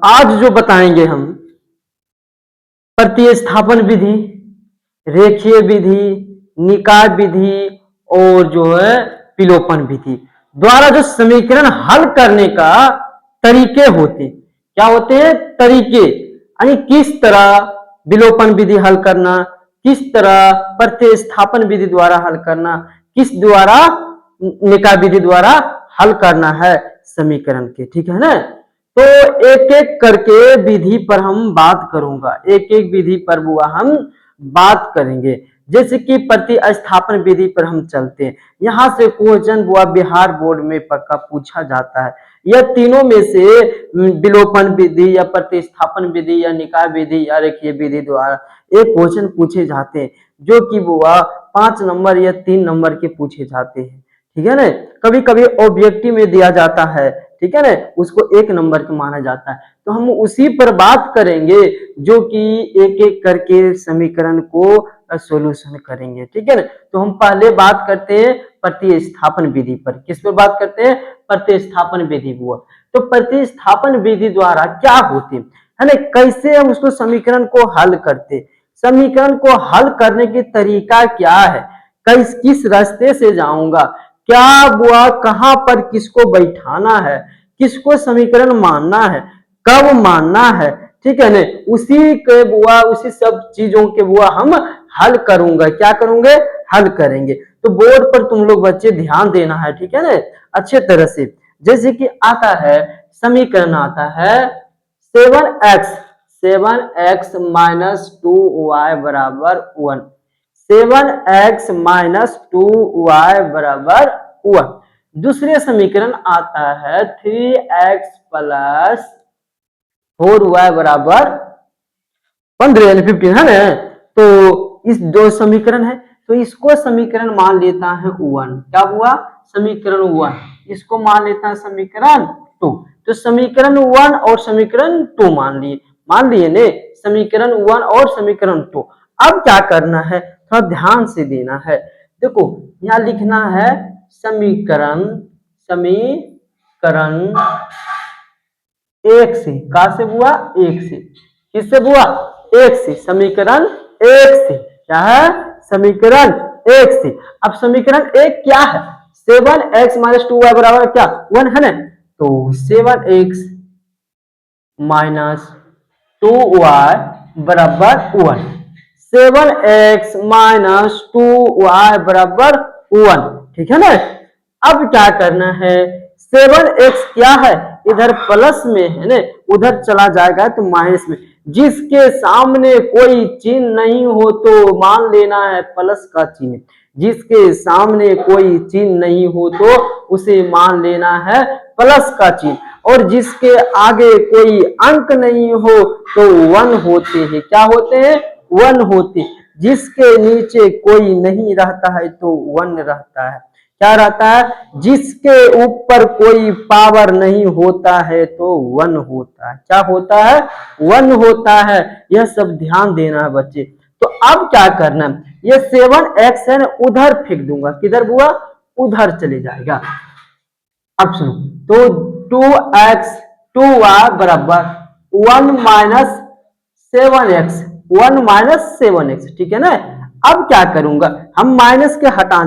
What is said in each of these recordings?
आज जो बताएंगे हम प्रतिस्थापन विधि, रेखीय विधि, निकाय विधि और जो है विलोपन विधि द्वारा जो समीकरण हल करने का तरीके होते, क्या होते हैं तरीके, यानी किस तरह विलोपन विधि हल करना, किस तरह प्रतिस्थापन विधि द्वारा हल करना, किस द्वारा निकाय विधि द्वारा हल करना है समीकरण के, ठीक है ना। तो एक एक करके विधि पर हम बात करूंगा, एक एक विधि पर बुआ हम बात करेंगे। जैसे कि प्रतिस्थापन विधि पर हम चलते हैं, यहां से क्वेश्चन बुआ बिहार बोर्ड में पक्का पूछा जाता है। यह तीनों में से विलोपन विधि या प्रतिस्थापन विधि या निकाय विधि या रेखीय विधि द्वारा एक क्वेश्चन पूछे जाते हैं, जो कि बुआ 5 नंबर या 3 नंबर के पूछे जाते हैं, ठीक है ना। कभी कभी ऑब्जेक्टिव में दिया जाता है, ठीक है ना, उसको 1 नंबर का माना जाता है। तो हम उसी पर बात करेंगे जो कि एक एक करके समीकरण को सॉल्यूशन करेंगे, ठीक है ना। तो हम पहले बात करते हैं प्रतिस्थापन विधि पर। किस पर बात करते हैं? प्रतिस्थापन विधि हुआ। तो प्रतिस्थापन विधि द्वारा क्या होते है ना, कैसे हम उसको समीकरण को हल करते, समीकरण को हल करने की तरीका क्या है, किस रास्ते से जाऊंगा, क्या बुआ कहां पर किसको बैठाना है, किसको समीकरण मानना है, कब मानना है, ठीक है ना, उसी के बुआ उसी सब चीजों के बुआ हम हल करूंगा, क्या करूंगे हल करेंगे। तो बोर्ड पर तुम लोग बच्चे ध्यान देना है, ठीक है ना, अच्छे तरह से। जैसे कि आता है समीकरण आता है 7x माइनस 2y बराबर 1, 7x माइनस 2y बराबर 1। दूसरे समीकरण आता है 3x प्लस 4y बराबर 15 यानी 15 है ना। तो इस दो समीकरण है, तो इसको समीकरण मान लेता है 1, क्या हुआ समीकरण 1, इसको मान लेता है समीकरण 2। तो समीकरण 1 और समीकरण 2 मान लिए ने, समीकरण 1 और समीकरण 2। अब क्या करना है, थोड़ा ध्यान से देना है। देखो यहां लिखना है समीकरण 1 से, कहां से बुआ 1 से, किससे बुआ 1 से, समीकरण 1 से, क्या है समीकरण 1 से। अब समीकरण 1 क्या है, 7x माइनस 2y बराबर क्या 1 है ना। तो 7x माइनस 2y बराबर 1, 7x माइनस 2y बराबर 1, ठीक है ना। अब क्या करना है, 7x क्या है इधर प्लस में है ना, उधर चला जाएगा तो माइनस में, जिसके सामने कोई चिन्ह नहीं हो तो मान लेना है प्लस का चिन्ह, जिसके सामने कोई चिन्ह नहीं हो तो उसे मान लेना है प्लस का चिन्ह, और जिसके आगे कोई अंक नहीं हो तो 1 होते हैं, क्या होते हैं 1 होते, जिसके नीचे कोई नहीं रहता है तो 1 रहता है, क्या रहता है, जिसके ऊपर कोई पावर नहीं होता है तो 1 होता है, क्या होता है 1 होता है। यह सब ध्यान देना है बच्चे। तो अब क्या करना है, ये 7x है ना उधर फेंक दूंगा, किधर बुआ उधर चले जाएगा। अब सुनो, तो 2x 2y बराबर 1 माइनस 7x, 1 माइनस 7x, ठीक है ना। अब क्या करूंगा, हम माइनस के हटा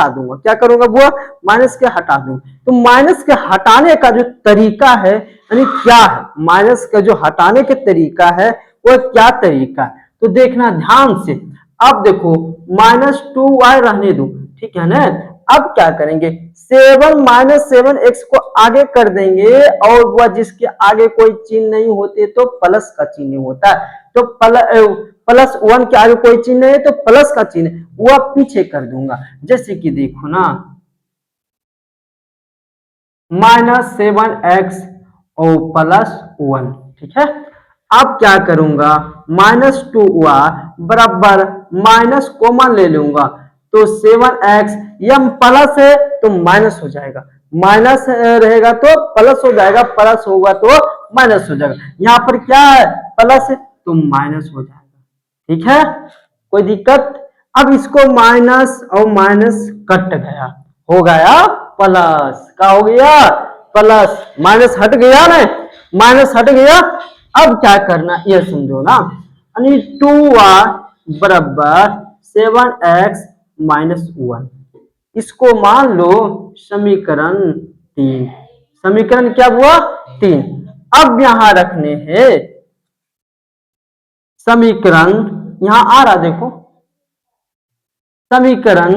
दूंगा, क्या करूंगा बुआ माइनस के हटा दूंगा। तो माइनस के हटाने का जो तरीका है यानी क्या है, माइनस का जो हटाने के तरीका है वो क्या तरीका है, तो देखना ध्यान से। अब देखो माइनस 2y रहने दो, ठीक है ना। अब क्या करेंगे, 7 माइनस 7x को आगे कर देंगे, और वह जिसके आगे कोई चिन्ह नहीं होते तो प्लस का चिन्ह होता है, तो प्लस 1 के आगे कोई चिन्ह है तो प्लस का चिन्ह वह पीछे कर दूंगा। जैसे कि देखो ना माइनस 7x और प्लस 1, ठीक है। अब क्या करूंगा, माइनस 2y बराबर माइनस कॉमन ले लूंगा, तो 7x यह प्लस है तो माइनस हो जाएगा, माइनस रहेगा तो प्लस हो जाएगा, प्लस होगा तो माइनस हो जाएगा। यहाँ पर क्या है प्लस है तो माइनस हो जाएगा, ठीक है कोई दिक्कत। अब इसको माइनस और माइनस कट गया, हो गया प्लस, क्या हो गया प्लस, माइनस हट गया ना, माइनस हट गया। अब क्या करना ये समझो ना, यानी 2y बराबर 7x-1, इसको मान लो समीकरण 3। समीकरण क्या हुआ? 3। अब यहां रखने हैं समीकरण, यहां आ रहा देखो, समीकरण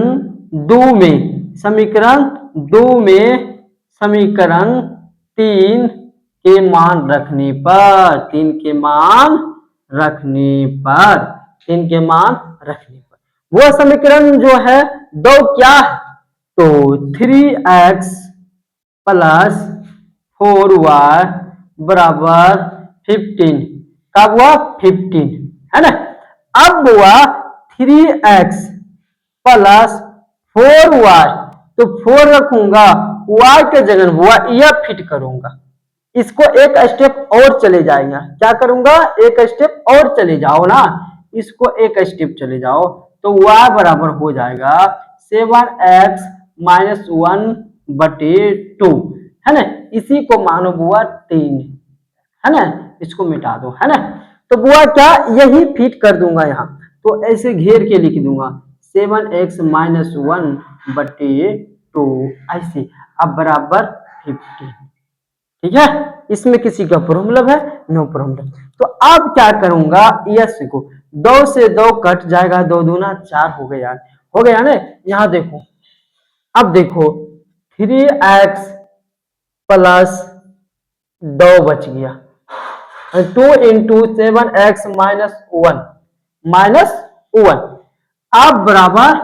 2 में, समीकरण 2 में समीकरण 3 के मान रखने पर, 3 के मान रखने पर, 3 के मान रखने पर वो समीकरण जो है दो क्या है? तो 3x प्लस 4y बराबर 15 का हुआ 15, है ना। अब हुआ 3x प्लस 4y, तो 4 रखूंगा, y के जगह हुआ यह फिट करूंगा, इसको एक स्टेप और चले जाएगा। क्या करूंगा? एक स्टेप और चले जाओ ना, इसको एक स्टेप चले जाओ तो y बराबर हो जाएगा 7x-1/2, है ना। इसी को मानो बुआ 3, है ना, इसको मिटा दो, है ना। तो बुआ क्या यही फिट कर दूंगा यहाँ, तो ऐसे घेर के लिख दूंगा 7x-1/2 ऐसे, अब बराबर 15। ठीक है, इसमें किसी का प्रॉब्लम है? No problem. तो अब क्या करूंगा, यस को 2 से 2 कट जाएगा, 2 दूना 4 हो गया, हो गया ना। यहां देखो, अब देखो 3x प्लस 2 बच गया, 2 इंटू 7x-1 -1, अब बराबर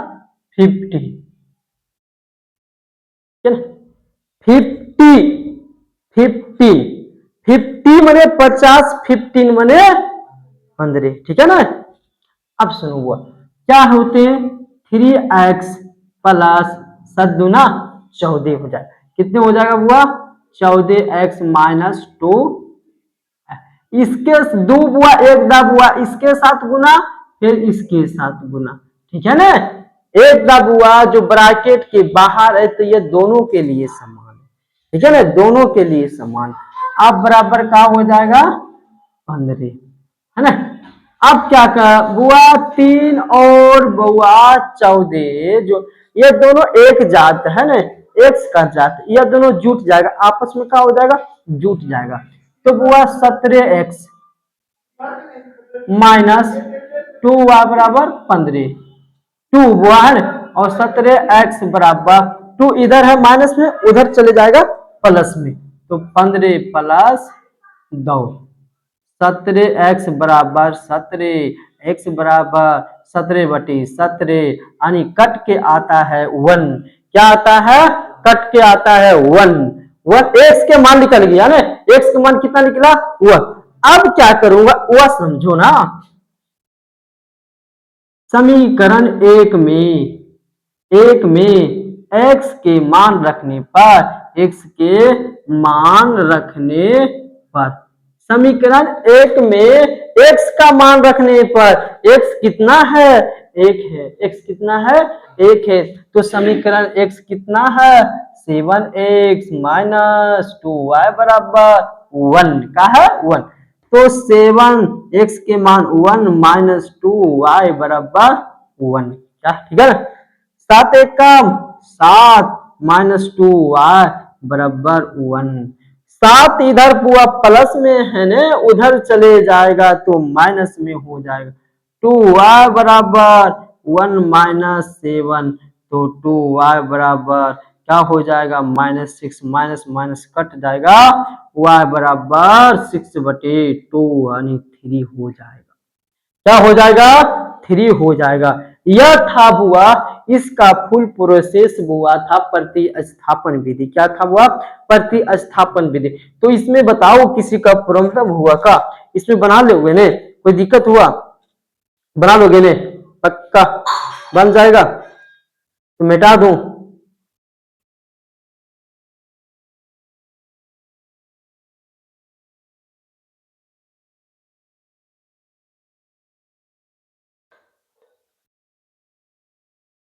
50, 50 50 50 मने 50, 15 मने 15, ठीक है ना। अब सुनो हुआ क्या होते हैं, 3x प्लस 7 दूना 14 हो जाए, कितने हो जाएगा बुआ? 14x-2, इसके दो बुआ एक दा बुआ इसके साथ गुना, फिर इसके साथ गुना, ठीक है ना। एक दा बुआ जो ब्रैकेट के बाहर है तो ये दोनों के लिए समान है, ठीक है ना, दोनों के लिए समान। अब बराबर का हो जाएगा 15, है ना। अब क्या कर बुआ 3 और बुआ 14, जो ये दोनों एक जात है ना, एक्स का जात, ये दोनों जुट जाएगा, आपस में क्या हो जाएगा? जुट जाएगा। तो बुआ 17x -2y बराबर 15, 2 बुआ है ना, और 17x बराबर 2 इधर है माइनस में, उधर चले जाएगा प्लस में, तो 15 प्लस 2, 17x बराबर 17, x बराबर 17/17, यानी कट के आता है 1। क्या आता है? कट के आता है 1। x के मान निकल गया ना, x के मान कितना निकला? 1। अब क्या करूंगा वह समझो ना, समीकरण 1 में x के मान रखने पर, x के मान रखने पर, समीकरण 1 में x का मान रखने पर, x कितना है? 1 है, x कितना है? 1 है, तो समीकरण x कितना है? 7x-2y बराबर 1 का है 1, तो 7x के मान 1 -2y बराबर 1, क्या ठीक है ना। 7 एक काम 7 -2y बराबर 1, 7 इधर पूरा प्लस में है ना, उधर चले जाएगा तो माइनस में हो जाएगा, 2y बराबर 1 - 7, तो 2y बराबर क्या हो जाएगा? -6, माइनस माइनस कट जाएगा, y बराबर 6/2 यानी 3 हो जाएगा। क्या हो जाएगा? 3 हो जाएगा। यह था बुआ इसका फुल प्रोसेस बुआ था प्रतिस्थापन विधि। क्या था बुआ? प्रतिस्थापन विधि। तो इसमें बताओ किसी का प्रॉब्लम हुआ का? इसमें बना लोगे ने? कोई दिक्कत हुआ? बना लोगे ने? पक्का बन जाएगा, तो मिटा दूं?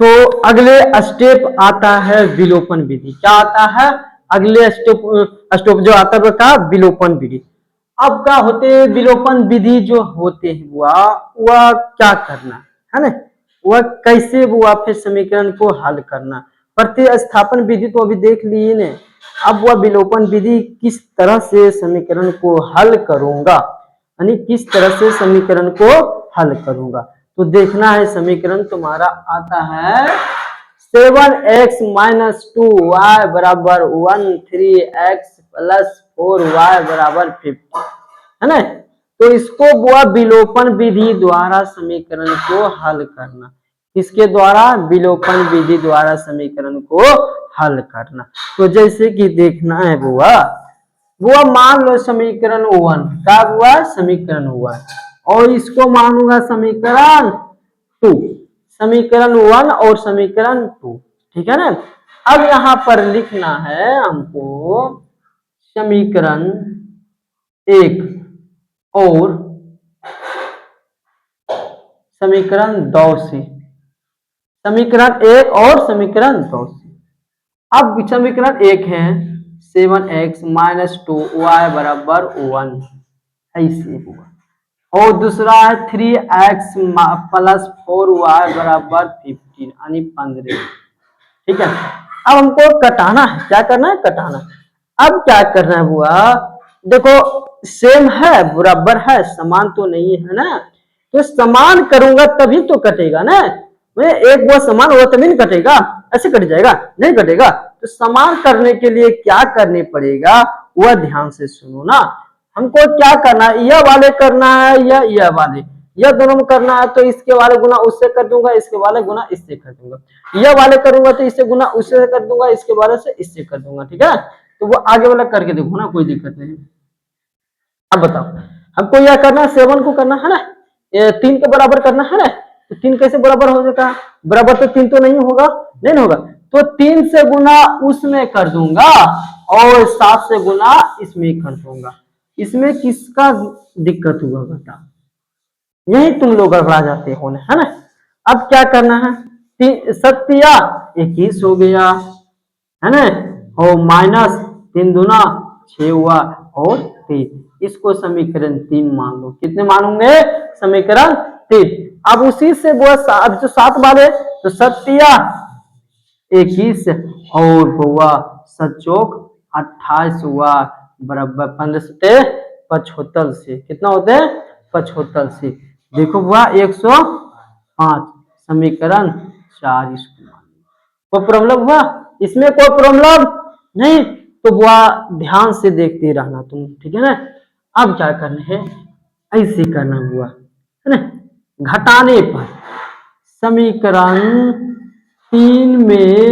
तो अगले स्टेप आता है विलोपन विधि। क्या आता है? अगले स्टेप जो आता है का विलोपन विधि। अब क्या होते हैं विलोपन विधि जो होते हैं वह क्या करना है ना, वह कैसे हुआ फिर समीकरण को हल करना। प्रतिस्थापन विधि तो अभी देख लिए ने, अब वह विलोपन विधि किस तरह से समीकरण को हल करूंगा, यानी किस तरह से समीकरण को हल करूंगा। तो देखना है समीकरण तुम्हारा आता है 7x माइनस 2y बराबर 1, 3x प्लस 4y बराबर 50 है ना। तो इसको हुआ विलोपन विधि द्वारा समीकरण को हल करना, इसके द्वारा विलोपन विधि द्वारा समीकरण को हल करना। तो जैसे कि देखना है बुआ मान लो समीकरण 1 क्या हुआ, समीकरण 1 और इसको मानूंगा समीकरण 2, समीकरण 1 और समीकरण 2, ठीक है ना। अब यहां पर लिखना है हमको समीकरण 1 और समीकरण 2 से, समीकरण 1 और समीकरण 2 से। अब समीकरण 1 है 7x माइनस 2y बराबर 1, ऐसे हुआ, और दूसरा है 3x प्लस 4y बराबर 15 यानी 15, ठीक है। अब हमको कटाना है, क्या करना है, कटाना। अब क्या करना है बुआ, देखो सेम है बराबर है, समान तो नहीं है ना, तो समान करूंगा तभी तो कटेगा ना, मैं एक वो समान हुआ तभी नहीं कटेगा, ऐसे कट जाएगा, नहीं कटेगा। तो समान करने के लिए क्या करने पड़ेगा वह ध्यान से सुनो ना। हमको क्या करना है, यह वाले करना है या यह वाले, यह दोनों में करना है तो इसके वाले गुना उससे कर दूंगा, इसके वाले गुना इससे कर दूंगा, यह वाले करूंगा तो इससे गुना उससे कर दूंगा, इसके वाले से इससे कर दूंगा, ठीक है। तो वो आगे वाला करके देखो ना, कोई दिक्कत नहीं। अब बताओ हमको यह करना है, 7 को करना है ना, 3 के बराबर करना है ना, तो 3 कैसे बराबर हो जाएगा, बराबर तो 3 तो नहीं होगा, नहीं होगा, तो 3 से गुना उसमें कर दूंगा और 7 से गुना इसमें कर दूंगा। इसमें किसका दिक्कत हुआ बता, यही तुम लोग गड़बड़ा जाते हो ना, है ना। अब क्या करना है, 7 21 हो गया है ना, और माइनस 3 दूना 6 हुआ और 3, इसको समीकरण 3 मान लो। कितने मानूंगे, समीकरण 3। अब उसी से वो अब जो 7 वाले तो 7 21 और हुआ 7 चौक 28 हुआ बराबर 15 से 75 से, कितना होते हैं 75 से। देखो हुआ 105, समीकरण 4 इसको मान लो। कोई प्रॉब्लम हुआ इसमें, कोई प्रॉब्लम नहीं, तो वह ध्यान से देखते रहना तुम, ठीक है ना। अब क्या करना है, ऐसे करना हुआ है ना, घटाने पर समीकरण 3 में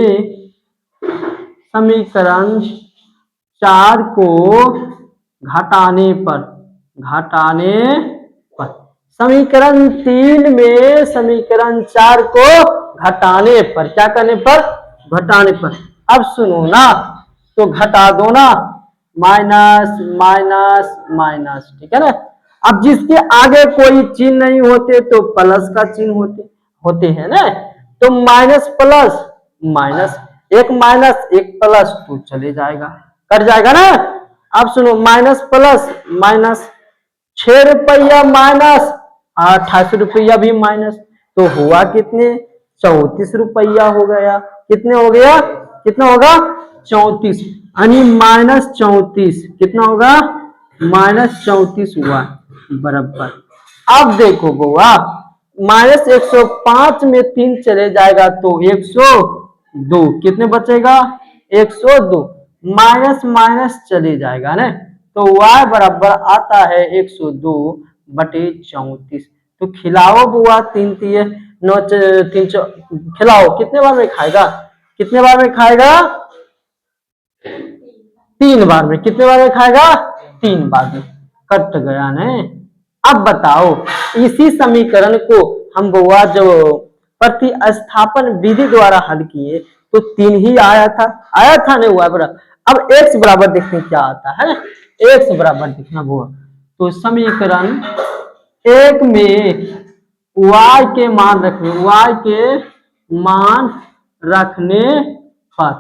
समीकरण 4 को घटाने पर, घटाने पर समीकरण 3 में समीकरण 4 को घटाने पर, क्या करने पर, घटाने पर। अब सुनो ना, तो घटा दो ना, माइनस माइनस माइनस, ठीक है ना। अब जिसके आगे कोई चिन्ह नहीं होते तो प्लस का चिन्ह होते हैं ना, तो माइनस प्लस माइनस, एक माइनस एक प्लस तो चले जाएगा, कट जाएगा ना। अब सुनो माइनस प्लस माइनस, 6 रुपया माइनस 28 रुपया भी माइनस, तो हुआ कितने, 34 रुपया हो गया। कितने हो गया, कितना होगा 34, यानी -34, कितना होगा -34 हुआ बराबर। अब देखो बुआ -105 में 3 चले जाएगा तो 102, कितने बचेगा 102, माइनस माइनस चले जाएगा ना, तो y बराबर आता है 102/34। तो खिलाओ बुआ 3 3 9 3 खिलाओ, कितने बार में खाएगा, कितने बार में खाएगा, 3 बार में, कितने बार में खाएगा, 3 बार में, कट गया ना। अब बताओ इसी समीकरण को हम बुआ जो प्रतिस्थापन विधि द्वारा हल किए तो 3 ही आया था नहीं हुआ बराबर। अब x बराबर देखते हैं क्या आता है, x बराबर देखना बुआ, तो समीकरण 1 में y के मान रखने, y के मान रखने पर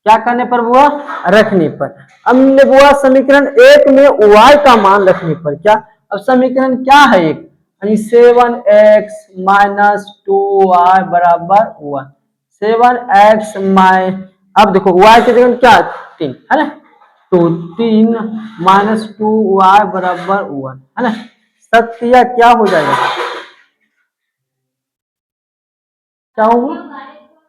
क्या करने पर बुआ, रखने पर। अब हमने बुआ समीकरण एक में y का मान रखने पर क्या, अब समीकरण क्या है एक, 7x माइनस 2y बराबर 1, 7x माइनस, अब देखो y की जगह क्या 3 है ना, तो 3 माइनस 2y बराबर 1 है ना, सत्य क्या हो जाएगा, क्या होगा।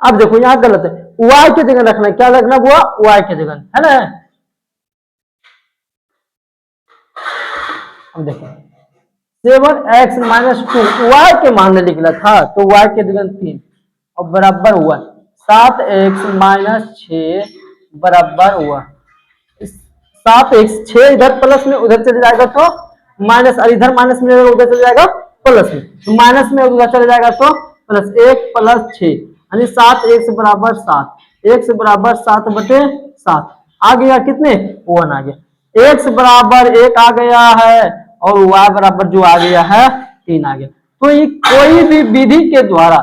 अब देखो यहाँ गलत है, y की जगह रखना, क्या रखना बुआ, y की जगह है ना। अब देखो 7x माइनस 2 y के मान में निकला था तो y के जगह 3 और बराबर हुआ 7x माइनस 6 बराबर हुआ 7x, 6 इधर प्लस में उधर चले जाएगा तो माइनस, और इधर माइनस में उधर चले जाएगा प्लस में, तो माइनस में उधर चले जाएगा तो प्लस, 1 प्लस 6 यानी 7x बराबर 7, x बराबर 7 बटे 7 आ गया, कितने 1 आ गया, x बराबर 1 आ गया है और y बराबर जो आ गया है 3 आ गया। तो ये कोई भी विधि के द्वारा,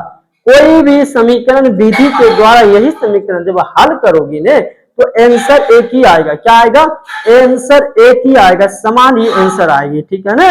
कोई भी समीकरण विधि के द्वारा यही समीकरण जब हल करोगी ने तो आंसर एक ही आएगा, क्या आएगा, आंसर एक ही आएगा, समान ही आंसर आएगी, ठीक है ना।